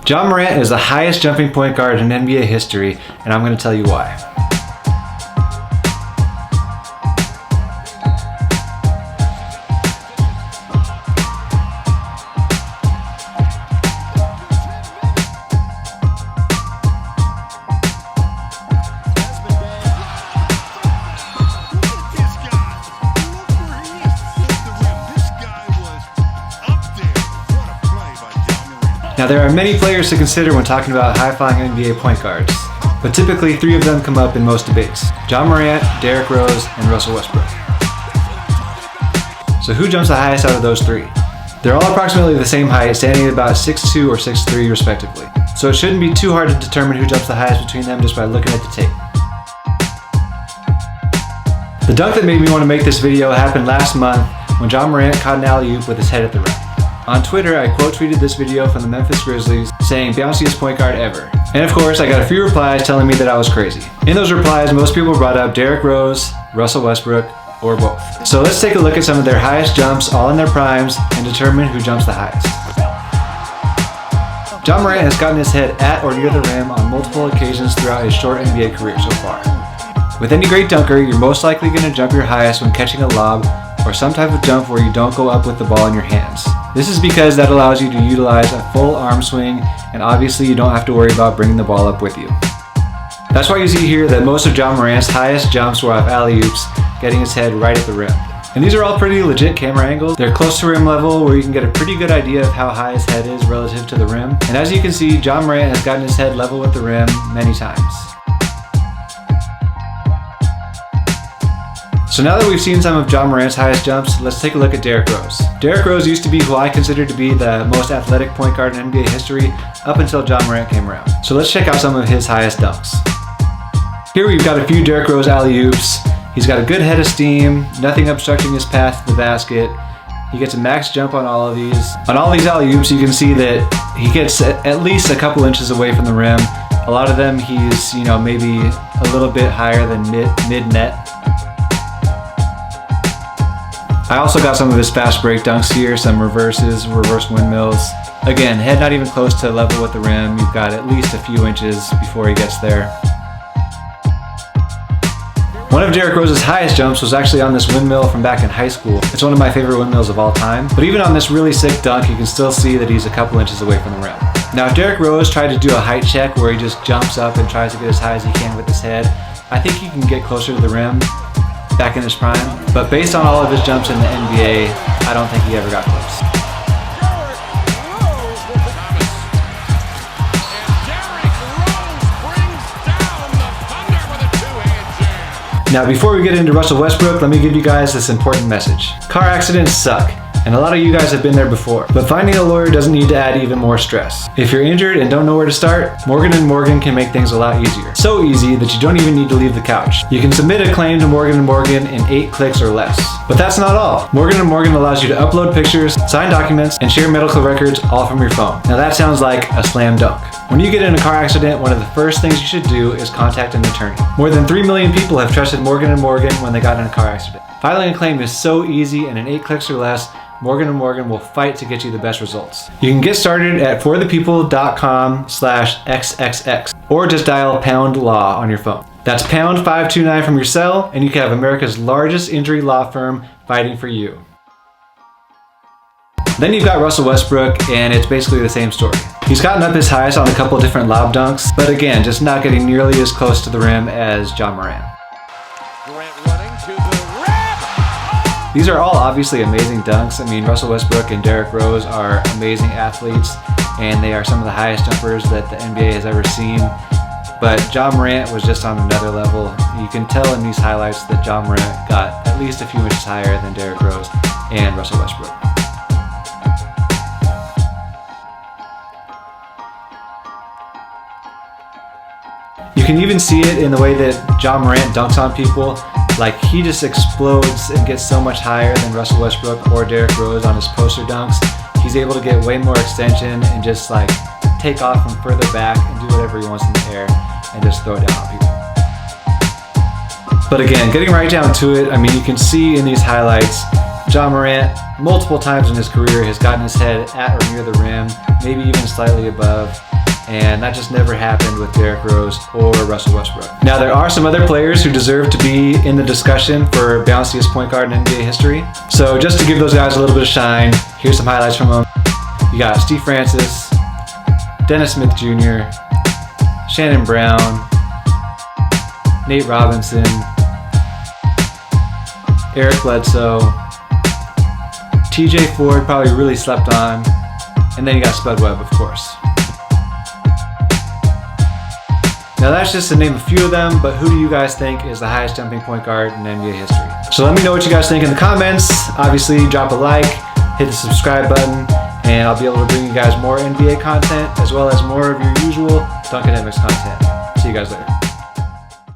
Ja Morant is the highest jumping point guard in NBA history, and I'm going to tell you why. Now there are many players to consider when talking about high-flying NBA point guards, but typically 3 of them come up in most debates: Ja Morant, Derrick Rose, and Russell Westbrook. So who jumps the highest out of those 3? They're all approximately the same height, standing at about 6'2" or 6'3" respectively. So it shouldn't be too hard to determine who jumps the highest between them just by looking at the tape. The dunk that made me want to make this video happened last month when Ja Morant caught an alley-oop with his head at the rim. On Twitter, I quote tweeted this video from the Memphis Grizzlies saying "bounciest point guard ever." And of course, I got a few replies telling me that I was crazy. In those replies, most people brought up Derrick Rose, Russell Westbrook, or both. So let's take a look at some of their highest jumps all in their primes and determine who jumps the highest. Ja Morant has gotten his head at or near the rim on multiple occasions throughout his short NBA career so far. With any great dunker, you're most likely going to jump your highest when catching a lob or some type of jump where you don't go up with the ball in your hands. This is because that allows you to utilize a full arm swing, and obviously you don't have to worry about bringing the ball up with you. That's why you see here that most of Ja Morant's highest jumps were off alley-oops, getting his head right at the rim. And these are all pretty legit camera angles. They're close to rim level where you can get a pretty good idea of how high his head is relative to the rim. And as you can see, Ja Morant has gotten his head level with the rim many times. So now that we've seen some of Ja Morant's highest jumps, let's take a look at Derrick Rose. Derrick Rose used to be who I consider to be the most athletic point guard in NBA history up until Ja Morant came around. So let's check out some of his highest dunks. Here we've got a few Derrick Rose alley-oops. He's got a good head of steam, nothing obstructing his path to the basket. He gets a max jump on all of these. On all these alley-oops, you can see that he gets at least a couple inches away from the rim. A lot of them he's, maybe a little bit higher than mid-net. I also got some of his fast break dunks here, some reverses, reverse windmills. Again, head not even close to level with the rim. You've got at least a few inches before he gets there. One of Derrick Rose's highest jumps was actually on this windmill from back in high school. It's one of my favorite windmills of all time. But even on this really sick dunk, you can still see that he's a couple inches away from the rim. Now, if Derrick Rose tried to do a height check where he just jumps up and tries to get as high as he can with his head, I think he can get closer to the rim back in his prime, but based on all of his jumps in the NBA, I don't think he ever got close. Now before we get into Russell Westbrook, let me give you guys this important message. Car accidents suck, and a lot of you guys have been there before, but finding a lawyer doesn't need to add even more stress. If you're injured and don't know where to start, Morgan & Morgan can make things a lot easier. So easy that you don't even need to leave the couch. You can submit a claim to Morgan & Morgan in 8 clicks or less. But that's not all. Morgan & Morgan allows you to upload pictures, sign documents, and share medical records all from your phone. Now that sounds like a slam dunk. When you get in a car accident, one of the first things you should do is contact an attorney. More than 3 million people have trusted Morgan & Morgan when they got in a car accident. Filing a claim is so easy, and in 8 clicks or less, Morgan & Morgan will fight to get you the best results. You can get started at forthepeople.com/xxx or just dial #law on your phone. That's #529 from your cell, and you can have America's largest injury law firm fighting for you. Then you've got Russell Westbrook, and it's basically the same story. He's gotten up his highest on a couple different lob dunks, but again, just not getting nearly as close to the rim as Ja Morant. These are all obviously amazing dunks. I mean, Russell Westbrook and Derrick Rose are amazing athletes, and they are some of the highest jumpers that the NBA has ever seen. But Ja Morant was just on another level. You can tell in these highlights that Ja Morant got at least a few inches higher than Derrick Rose and Russell Westbrook. You can even see it in the way that Ja Morant dunks on people. Like, he just explodes and gets so much higher than Russell Westbrook or Derrick Rose on his poster dunks. He's able to get way more extension and just like take off from further back and do whatever he wants in the air and just throw it down on people. But again, getting right down to it, I mean, you can see in these highlights, Ja Morant multiple times in his career has gotten his head at or near the rim, maybe even slightly above. and that just never happened with Derrick Rose or Russell Westbrook. Now, there are some other players who deserve to be in the discussion for bounciest point guard in NBA history. So just to give those guys a little bit of shine, here's some highlights from them. You got Steve Francis, Dennis Smith Jr., Shannon Brown, Nate Robinson, Eric Bledsoe, TJ Ford, probably really slept on, and then you got Spud Webb, of course. Now that's just to name a few of them, but who do you guys think is the highest jumping point guard in NBA history? So let me know what you guys think in the comments. Obviously, drop a like, hit the subscribe button, and I'll be able to bring you guys more NBA content as well as more of your usual Dunkademics content. See you guys later.